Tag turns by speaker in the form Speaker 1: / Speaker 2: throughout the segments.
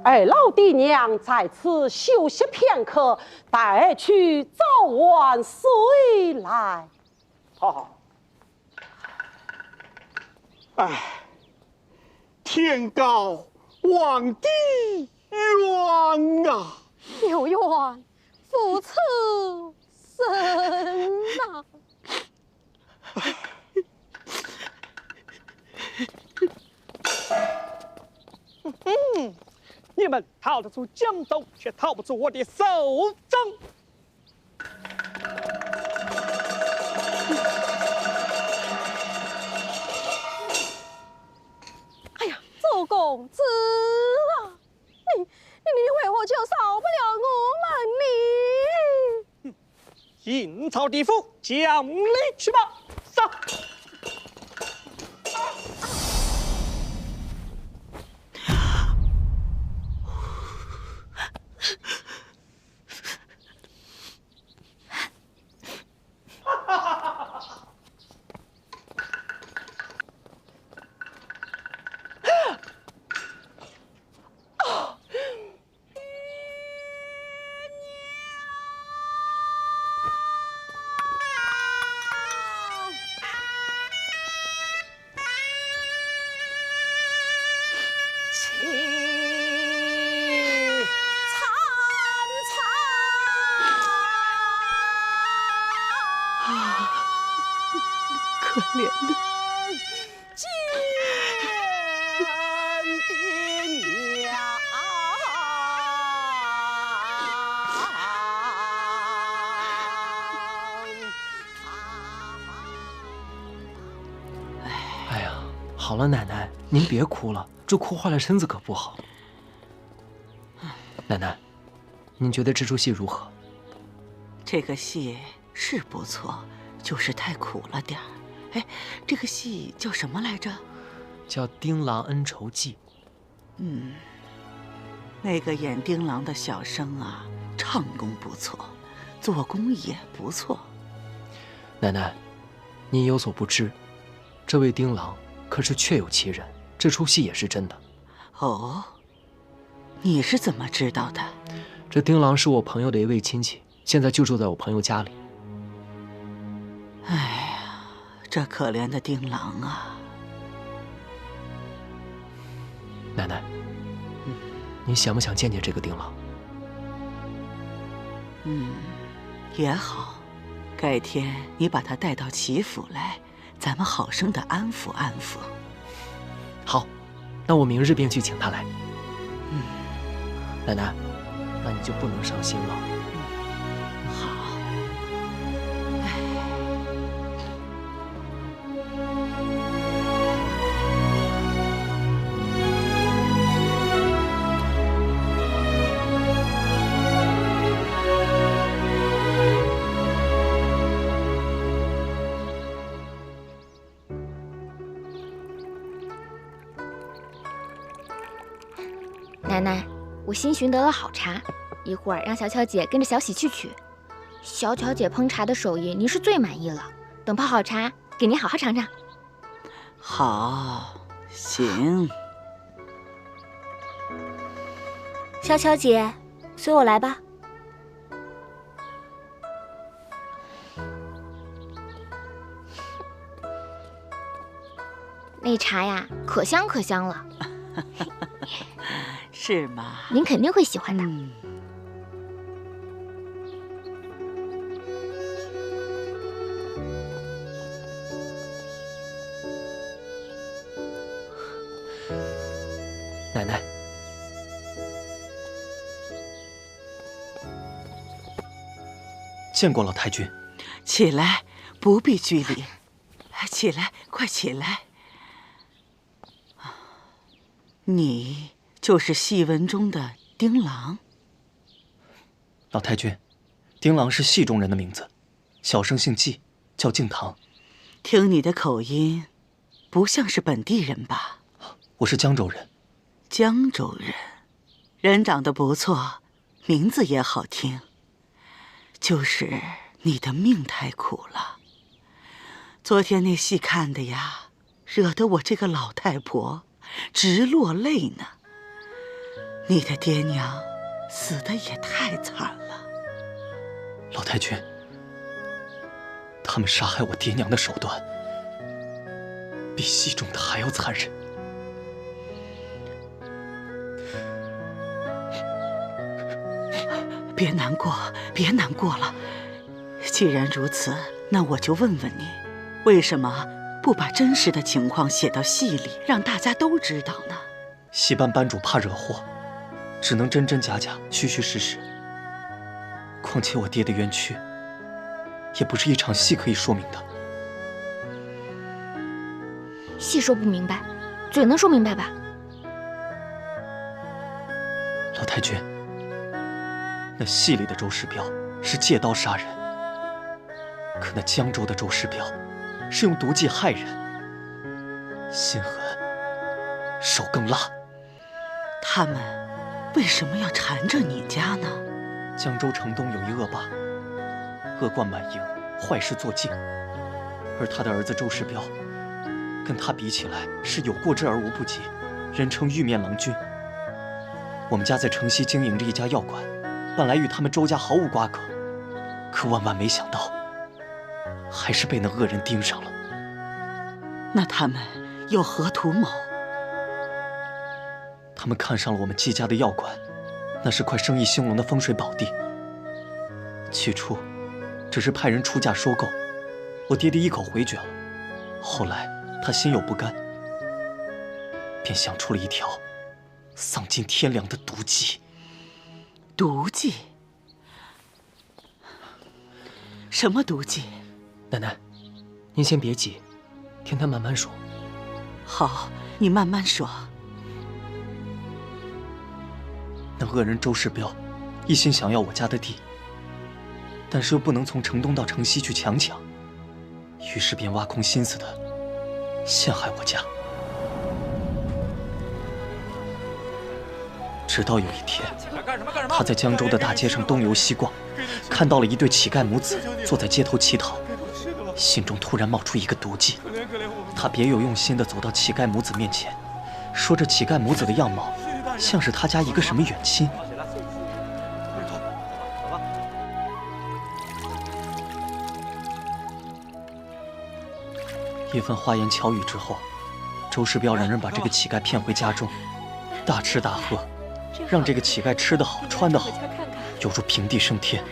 Speaker 1: 二老弟娘在此休息片刻，待去早晚随来。
Speaker 2: 好。哎，天高望地远啊！
Speaker 3: 有缘父此生呐！
Speaker 4: 你们逃得出江州，却逃不出我的手掌。
Speaker 3: 哎呀，周公子啊，你为何就少不了我们呢？
Speaker 4: 阴曹地府，讲理去吧！上。
Speaker 1: 可怜的
Speaker 3: 见爹娘。
Speaker 5: 哎呀，好了，奶奶，您别哭了，这哭坏了身子可不好。奶奶，您觉得这出戏如何？
Speaker 6: 这个戏是不错，就是太苦了点儿。哎，这个戏叫什么来着？
Speaker 5: 叫《丁郎恩仇记》。
Speaker 6: 那个演丁郎的小生啊，唱功不错，做工也不错。
Speaker 5: 奶奶，您有所不知，这位丁郎可是确有其人，这出戏也是真的。
Speaker 6: 哦，你是怎么知道的？
Speaker 5: 这丁郎是我朋友的一位亲戚，现在就住在我朋友家里。
Speaker 6: 哎呀，这可怜的丁郎啊！
Speaker 5: 奶奶，您想不想见见这个丁郎？
Speaker 6: 也好，改天你把他带到齐府来，咱们好生的安抚安抚。
Speaker 5: 好，那我明日便去请他来。奶奶，那你就不能伤心了。
Speaker 6: 好。
Speaker 7: 奶奶，我新寻得了好茶，一会儿让小巧姐跟着小喜去取。小巧姐烹茶的手艺，您是最满意了。等泡好茶，给您好好尝尝。
Speaker 6: 好，行。
Speaker 7: 小巧姐，随我来吧。那茶呀，可香可香了。
Speaker 6: 是吗？
Speaker 7: 您肯定会喜欢的。
Speaker 5: 奶奶，
Speaker 8: 见过老太君。
Speaker 6: 起来，不必拘礼。起来，快起来。你就是戏文中的丁郎。
Speaker 5: 老太君，丁郎是戏中人的名字，小生姓纪，叫敬堂。
Speaker 6: 听你的口音，不像是本地人吧？
Speaker 5: 我是江州人。
Speaker 6: 江州人，人长得不错，名字也好听。就是你的命太苦了。昨天那戏看的呀，惹得我这个老太婆直落泪呢。你的爹娘死得也太惨了。
Speaker 5: 老太君，他们杀害我爹娘的手段，比戏中的还要残忍。
Speaker 6: 别难过，别难过了。既然如此，那我就问问你，为什么不把真实的情况写到戏里，让大家都知道呢？
Speaker 5: 戏班班主怕惹祸，只能真真假假、虚虚实实。况且我爹的冤屈，也不是一场戏可以说明的。
Speaker 7: 戏说不明白，嘴能说明白吧？
Speaker 5: 老太君，那戏里的周世彪是借刀杀人，可那江州的周世彪是用毒计害人，心狠，手更辣。
Speaker 6: 他们为什么要缠着你家呢？
Speaker 5: 江州城东有一恶霸，恶贯满盈，坏事做尽，而他的儿子周世彪，跟他比起来是有过之而无不及，人称玉面郎君。我们家在城西经营着一家药馆，本来与他们周家毫无瓜葛，可万万没想到，还是被那恶人盯上了。
Speaker 6: 那他们有何图谋？
Speaker 5: 他们看上了我们季家的药馆，那是块生意兴隆的风水宝地。起初，只是派人出价收购，我爹爹一口回绝了。后来他心有不甘，便想出了一条丧尽天良的毒计。
Speaker 6: 毒计？什么毒计？
Speaker 5: 奶奶，您先别急，听他慢慢说。
Speaker 6: 好，你慢慢说。
Speaker 5: 那恶人周世彪一心想要我家的地，但是又不能从城东到城西去强抢，于是便挖空心思的陷害我家。直到有一天，他在江州的大街上东游西逛，看到了一对乞丐母子坐在街头乞讨，心中突然冒出一个毒计。他别有用心地走到乞丐母子面前，说这乞丐母子的样貌像是他家一个什么远亲。一番花言巧语之后，周世彪让人把这个乞丐骗回家中，大吃大喝，让这个乞丐吃得好穿得好，犹如平地升天。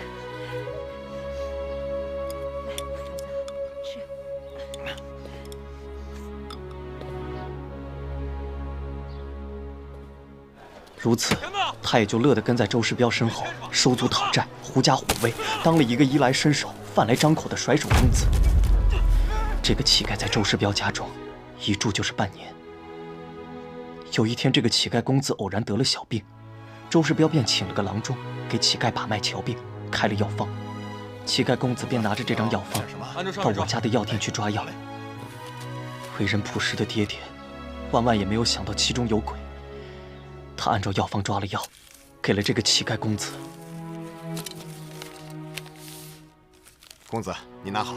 Speaker 5: 如此，他也就乐得跟在周世彪身后收租讨债，狐假虎威，当了一个衣来伸手、饭来张口的甩手公子。这个乞丐在周世彪家中一住就是半年。有一天，这个乞丐公子偶然得了小病，周世彪便请了个郎中给乞丐把脉瞧病，开了药方。乞丐公子便拿着这张药方到我家的药店去抓药。为人朴实的爹爹，万万也没有想到其中有鬼。他按照药方抓了药，给了这个乞丐公子。
Speaker 8: 公子，你拿好。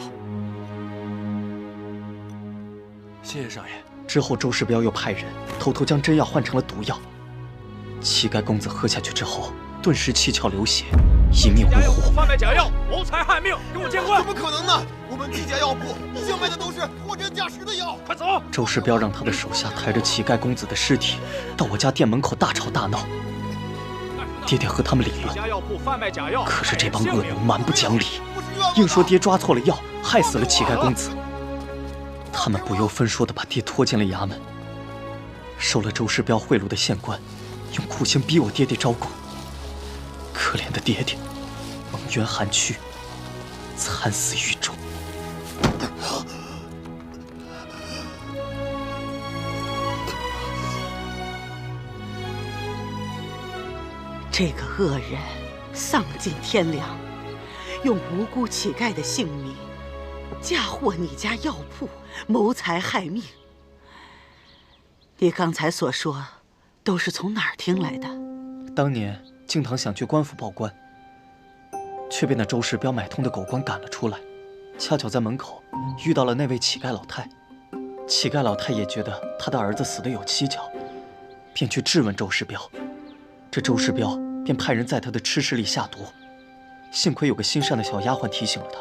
Speaker 9: 谢谢少爷。
Speaker 5: 之后，周世彪又派人偷偷将真药换成了毒药。乞丐公子喝下去之后，顿时七窍流血，一命呜呼。
Speaker 4: 贩卖假药，谋财害命，跟我见官！
Speaker 8: 怎么可能呢？我们季家药铺一向卖的都是货真价实的药。
Speaker 4: 快走！
Speaker 5: 周世彪让他的手下抬着乞丐公子的尸体到我家店门口大吵大闹。爹爹和他们理论，可是这帮恶人蛮不讲理，硬说爹抓错了药，害死了乞丐公子。他们不由分说地把爹拖进了衙门。收了周世彪贿赂的县官，用酷刑逼我爹爹招供。可怜的爹爹，蒙冤寒躯，惨死狱中。
Speaker 6: 这个恶人丧尽天良，用无辜乞丐的性命嫁祸你家药铺，谋财害命。你刚才所说，都是从哪儿听来的？
Speaker 5: 当年敬堂想去官府报官，却被那周世标买通的狗官赶了出来。恰巧在门口遇到了那位乞丐老太，乞丐老太也觉得他的儿子死得有蹊跷，便去质问周世标。这周世标便派人在他的吃食里下毒，幸亏有个心善的小丫鬟提醒了他。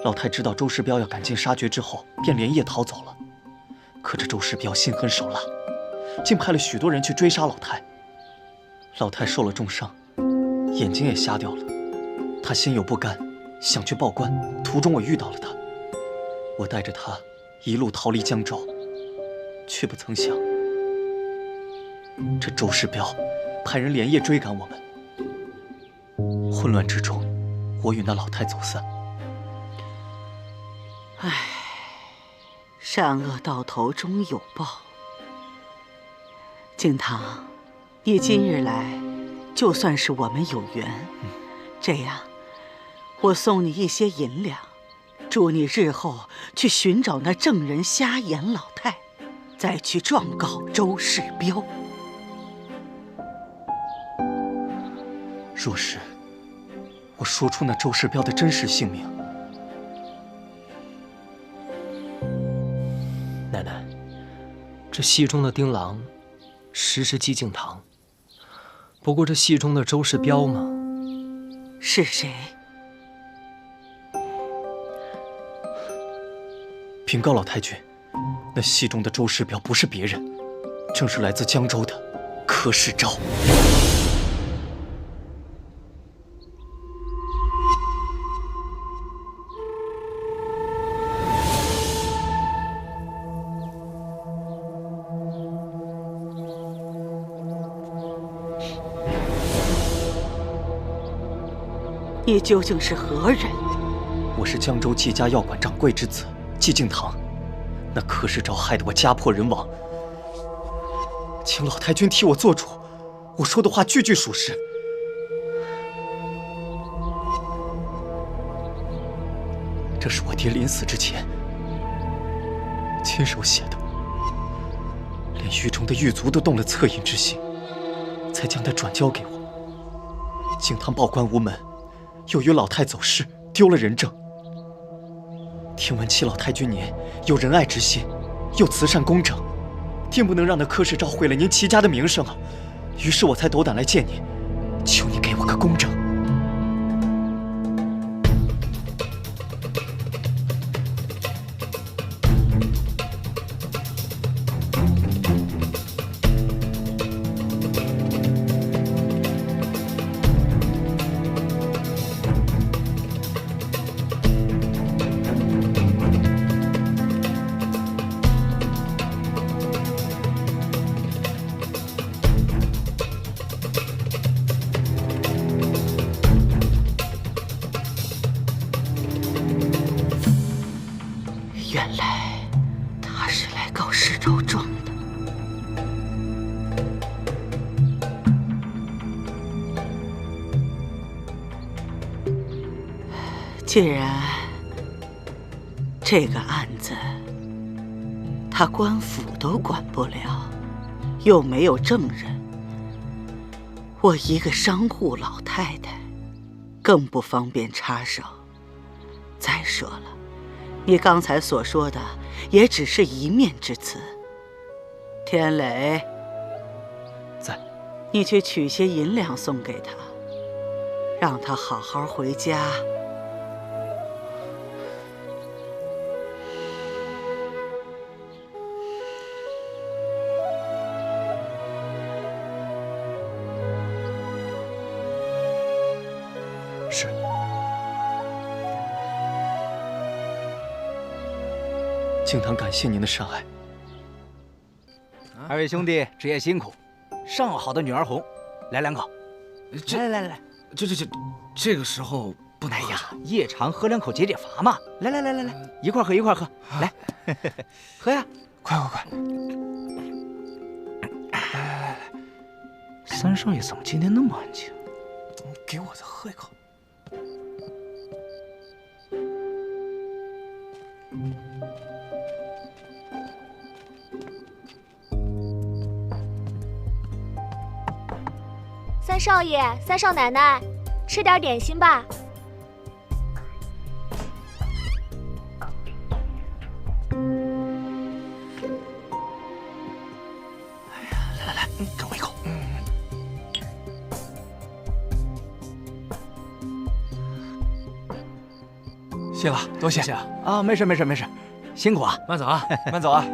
Speaker 5: 老太知道周世标要赶尽杀绝之后，便连夜逃走了。可这周世标心狠手辣，竟派了许多人去追杀老太。老太受了重伤，眼睛也瞎掉了。他心有不甘，想去报官，途中我遇到了他，我带着他一路逃离江州，却不曾想，这周世标派人连夜追赶我们。混乱之中，我与那老太走散。
Speaker 6: 唉，善恶到头终有报。敬堂，你今日来，就算是我们有缘。这样，我送你一些银两，祝你日后去寻找那证人瞎眼老太，再去状告周世标。
Speaker 5: 若是我说出那周世标的真实姓名，
Speaker 9: 奶奶，这戏中的丁郎实是季敬堂，不过这戏中的周世标嘛，
Speaker 6: 是谁？
Speaker 5: 禀告老太君，那戏中的周世标不是别人，正是来自江州的柯世昭。
Speaker 6: 你究竟是何人？
Speaker 5: 我是江州季家药馆掌柜之子季敬堂，那柯世昭害得我家破人亡，请老太君替我做主，我说的话句句属实。这是我爹临死之前亲手写的，连狱中的狱卒都动了恻隐之心，才将它转交给我。敬堂报官无门，又与老太走失，丢了人证。听闻七老太君您有仁爱之心，又慈善公正，定不能让那柯世昭毁了您齐家的名声啊！于是我才斗胆来见你，求你给我个公正。
Speaker 6: 原来他是来告世昭状的。既然这个案子他官府都管不了，又没有证人，我一个商户老太太更不方便插手。再说了，你刚才所说的也只是一面之词。天磊，
Speaker 5: 在，
Speaker 6: 你去取些银两送给他，让他好好回家。
Speaker 5: 是。敬堂感谢您的善爱。
Speaker 10: 二位兄弟职业辛苦，上好的女儿红，来两口。来，
Speaker 8: 这个时候不能。
Speaker 10: 哎呀，夜长喝两口解解乏嘛。来，一块喝，来，喝呀！
Speaker 8: 快！
Speaker 10: 来，三少爷怎么今天那么安静？
Speaker 9: 给我再喝一口。
Speaker 7: 三少爷、三少奶奶，吃点点心吧。
Speaker 10: 来，给我一口。
Speaker 11: 谢了，多谢
Speaker 10: 啊，没事，辛苦啊，
Speaker 11: 慢走啊，慢走啊。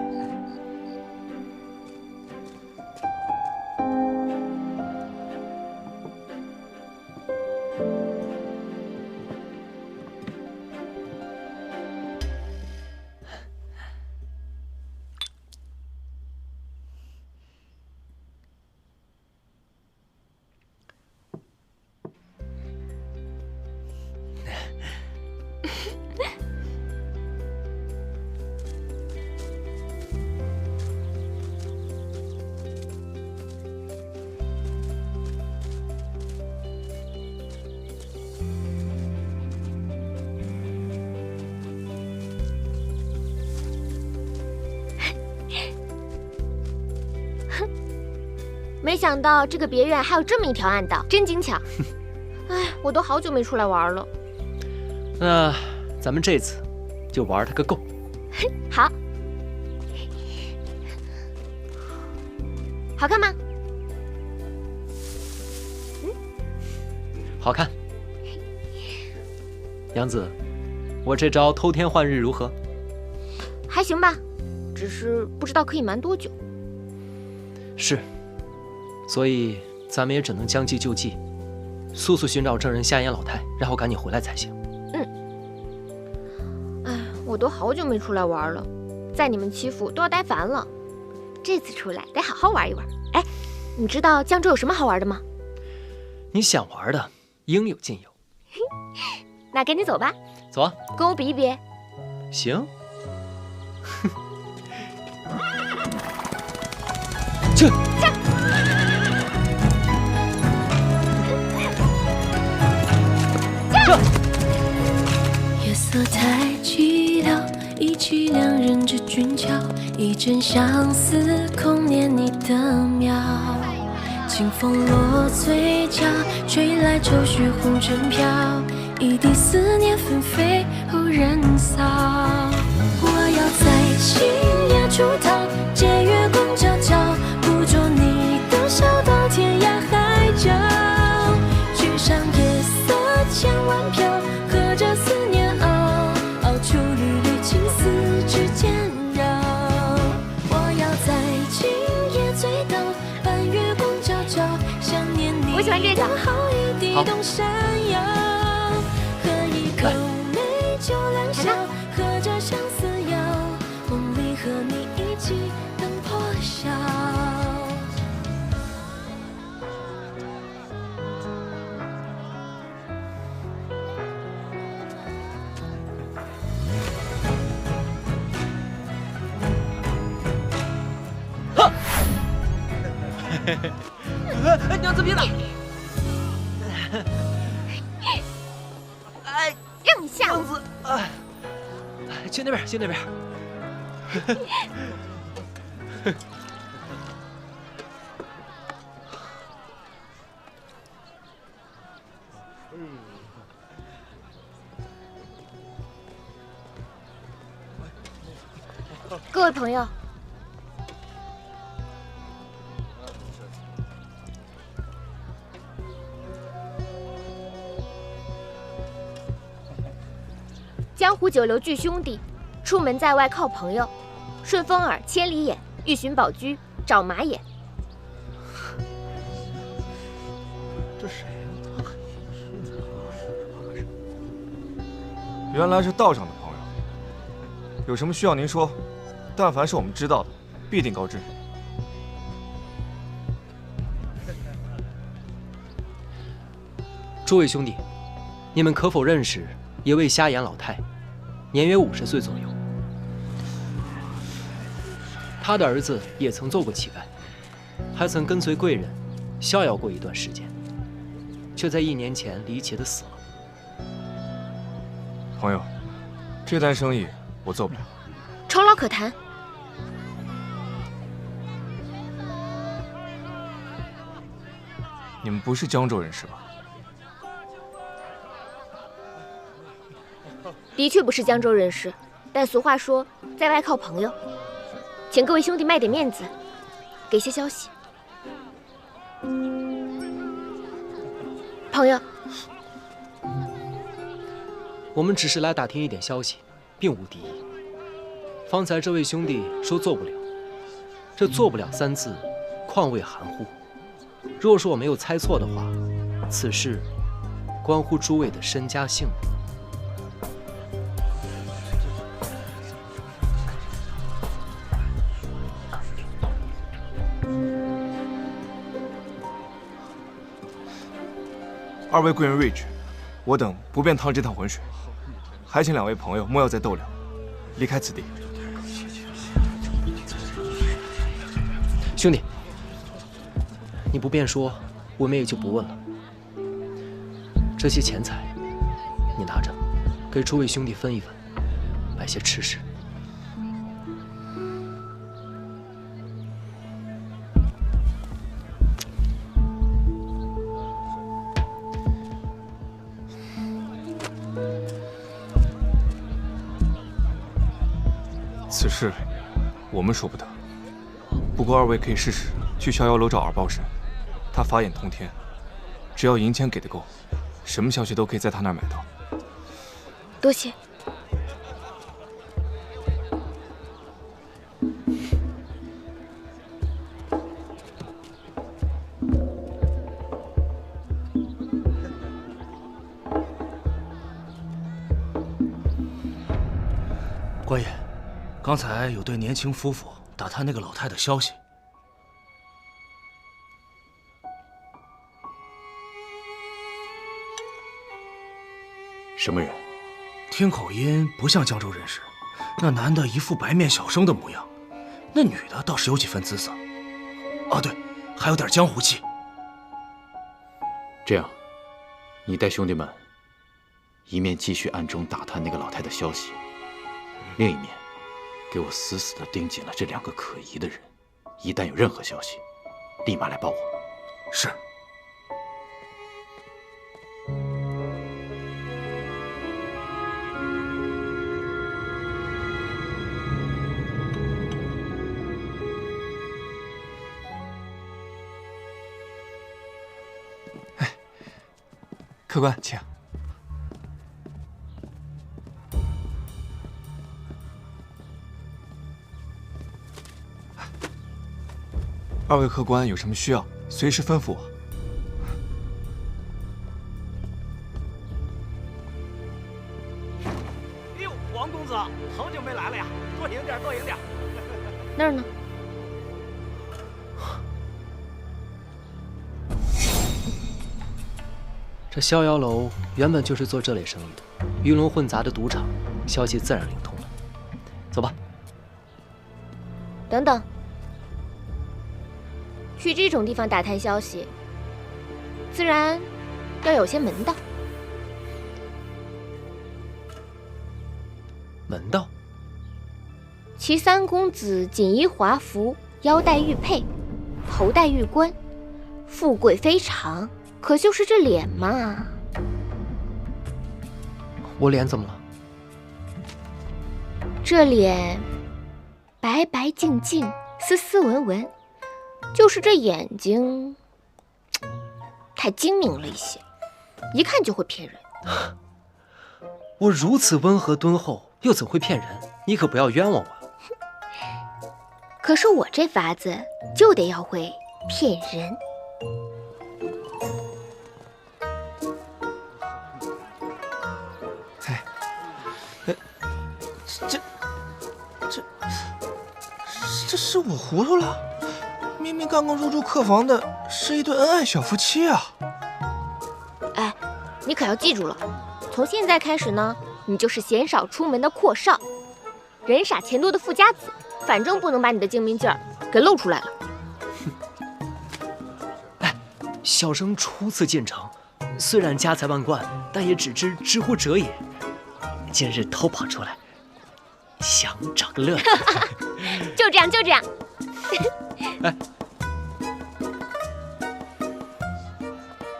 Speaker 7: 没想到这个别院还有这么一条暗道，真精巧。哎，我都好久没出来玩了。
Speaker 9: 那咱们这次就玩它个够。
Speaker 7: 好，好看吗？
Speaker 9: 好看。杨子，我这招偷天换日如何？
Speaker 7: 还行吧，只是不知道可以瞒多久。
Speaker 9: 是。所以咱们也只能将计就计，速速寻找证人夏言老太，然后赶紧回来才行。
Speaker 7: 哎，我都好久没出来玩了，在你们欺负都要待烦了。这次出来得好好玩一玩。哎，你知道江州有什么好玩的吗？
Speaker 9: 你想玩的应有尽有。
Speaker 7: 那赶紧走吧。
Speaker 9: 走啊，
Speaker 7: 跟我比一比。
Speaker 9: 行。去。
Speaker 12: 夜色太寂寥，忆起两人之俊俏，一阵相思空念你的妙。清风落嘴角，吹来愁绪红尘飘，一地思念纷飞后人扫。我要在星夜出逃，借月光皎皎，捕捉你的笑到天涯海角。去上夜色千万飘，和着思念熬出缕缕情丝之间绕。我要在今夜醉倒，半月光皎皎，想念你
Speaker 7: 我喜欢这个
Speaker 12: 好一地动山摇。喝一口美酒良宵，和着相思谣，梦里和你一起等破晓。
Speaker 10: 娘子别打！
Speaker 7: 哎，让你吓我！
Speaker 10: 娘子，哎，
Speaker 9: 去那边，去那边。
Speaker 7: 各位朋友，江湖九流聚兄弟，出门在外靠朋友，顺风耳、千里眼、欲寻宝驹、找马眼。
Speaker 11: 这谁呀？原来是道上的朋友，有什么需要您说，但凡是我们知道的，必定告知。
Speaker 9: 诸位兄弟，你们可否认识一位瞎眼老太，年约50岁左右？他的儿子也曾做过乞丐，还曾跟随贵人逍遥过一段时间。却在1年前离奇的死了。
Speaker 11: 朋友，这单生意我做不了。
Speaker 7: 酬劳可谈。
Speaker 11: 你们不是江州人是吧？
Speaker 7: 的确不是江州人士，但俗话说，在外靠朋友。请各位兄弟卖点面子，给些消息。朋友，
Speaker 9: 我们只是来打听一点消息，并无敌意。方才这位兄弟说做不了，这做不了3字，况谓含糊。若说我没有猜错的话，此事关乎诸位的身家性命。
Speaker 11: 2位贵人睿智，我等不便趟这趟浑水，还请2位朋友莫要再逗留，离开此地。
Speaker 9: 兄弟，你不便说，我们也就不问了。这些钱财，你拿着，给诸位兄弟分一分，买些吃食。
Speaker 11: 此事我们说不得，不过2位可以试试去逍遥楼找二报神，他法眼通天，只要银钱给的够，什么消息都可以在他那儿买到。
Speaker 7: 多谢。
Speaker 10: 官爷，刚才有对年轻夫妇打探那个老太的消息。
Speaker 13: 什么人？
Speaker 10: 听口音不像江州人士，那男的一副白面小生的模样，那女的倒是有几分姿色。哦，对，还有点江湖气。
Speaker 13: 这样，你带兄弟们，一面继续暗中打探那个老太的消息，另一面给我死死地盯紧了这2个可疑的人，一旦有任何消息，立马来报我。
Speaker 10: 是。
Speaker 11: 客官，请。2位客官有什么需要，随时吩咐我。
Speaker 10: 哎呦，王公子，好久没来了呀！多赢点，多赢点。
Speaker 7: 那儿呢？
Speaker 9: 这逍遥楼原本就是做这类生意的，鱼龙混杂的赌场，消息自然灵通了。走吧。
Speaker 7: 等等，去这种地方打探消息，自然要有些门道。
Speaker 9: 门道？
Speaker 7: 齐3公子锦衣华服，腰带玉佩，头戴玉冠，富贵非常。可就是这脸嘛，
Speaker 9: 我脸怎么了？
Speaker 7: 这脸白白净净，斯斯文文，就是这眼睛太精明了一些，一看就会骗人。
Speaker 9: 我如此温和敦厚，又怎会骗人？你可不要冤枉我。
Speaker 7: 可是我这法子就得要会骗人。
Speaker 14: 这是我糊涂了，明明刚刚入住客房的是一对恩爱小夫妻啊！
Speaker 7: 哎，你可要记住了，从现在开始呢，你就是鲜少出门的阔少，人傻钱多的富家子，反正不能把你的精明劲儿给露出来了。
Speaker 9: 哎，小生初次进城，虽然家财万贯，但也只知之乎者也。今日偷跑出来，想找个乐子。
Speaker 7: 就这样，就这样。
Speaker 9: 哎，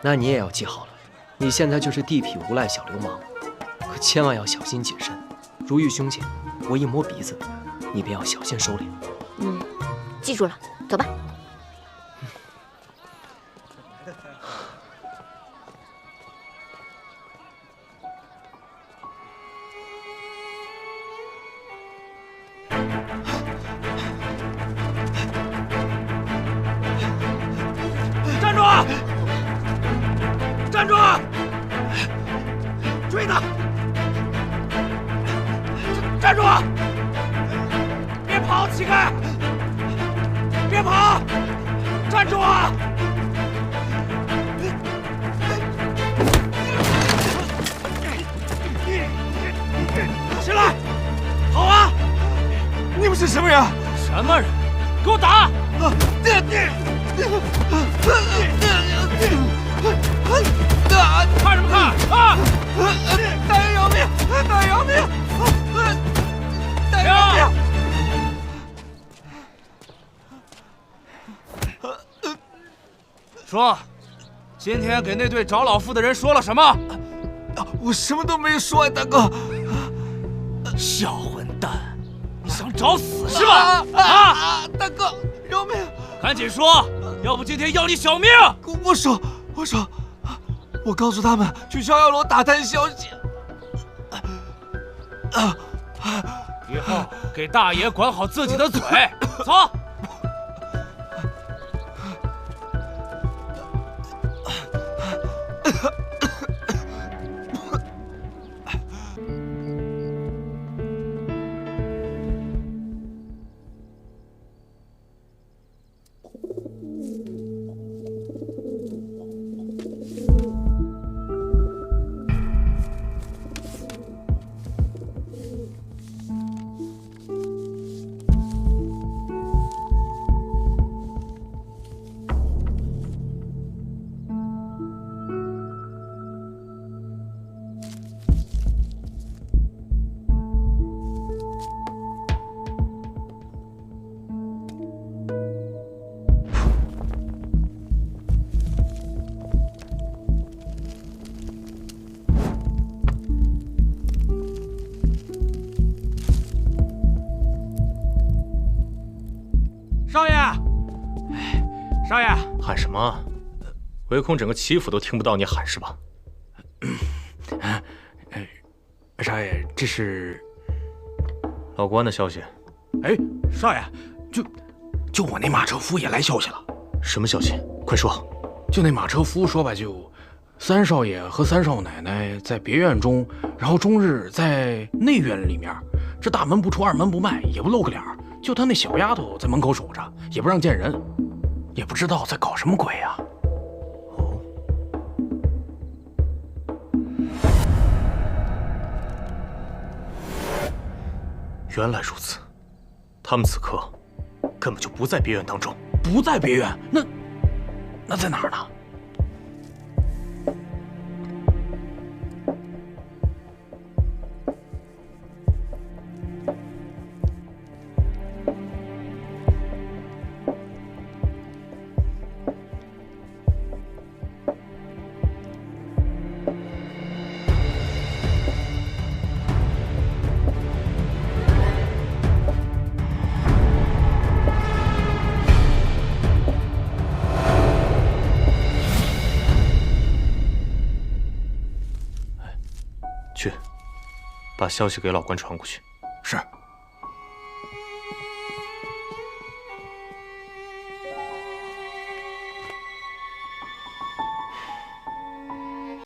Speaker 9: 那你也要记好了，你现在就是地痞无赖小流氓，可千万要小心谨慎。如遇凶险，我一摸鼻子，你便要小心收敛。
Speaker 7: 记住了，走吧。
Speaker 10: 站住！站住！追他！站住！别跑，乞丐！别跑！站住啊！起来！好啊！
Speaker 14: 你们是什么人？
Speaker 10: 什么人？给我打！看什么看啊！
Speaker 14: 大爷饶命！大爷饶命！大爷饶命！
Speaker 10: 说，今天给那对找老妇的人说了什么？
Speaker 14: 我什么都没说呀，大哥。
Speaker 10: 小混蛋，你想找死是吧？
Speaker 14: 大哥，饶命！
Speaker 10: 赶紧说，要不今天要你小命！
Speaker 14: 我说，我告诉他们去逍遥楼打探消息。
Speaker 10: 以后给大爷管好自己的嘴，走。少爷，少爷，
Speaker 13: 喊什么？唯恐整个齐府都听不到你喊是吧？
Speaker 10: 少爷，这是
Speaker 13: 老关的消息。
Speaker 10: 哎，少爷，就我那马车夫也来消息了。
Speaker 13: 什么消息？快说。
Speaker 10: 就那马车夫说吧，就三少爷和三少奶奶在别院中，然后终日在内院里面，这大门不出二门不迈，也不露个脸，就他那小丫头在门口守着，也不让见人，也不知道在搞什么鬼呀。
Speaker 13: 哦，原来如此，他们此刻根本就不在别院当中。
Speaker 10: 不在别院，那在哪儿呢？
Speaker 13: 把消息给老关传过去。
Speaker 10: 是。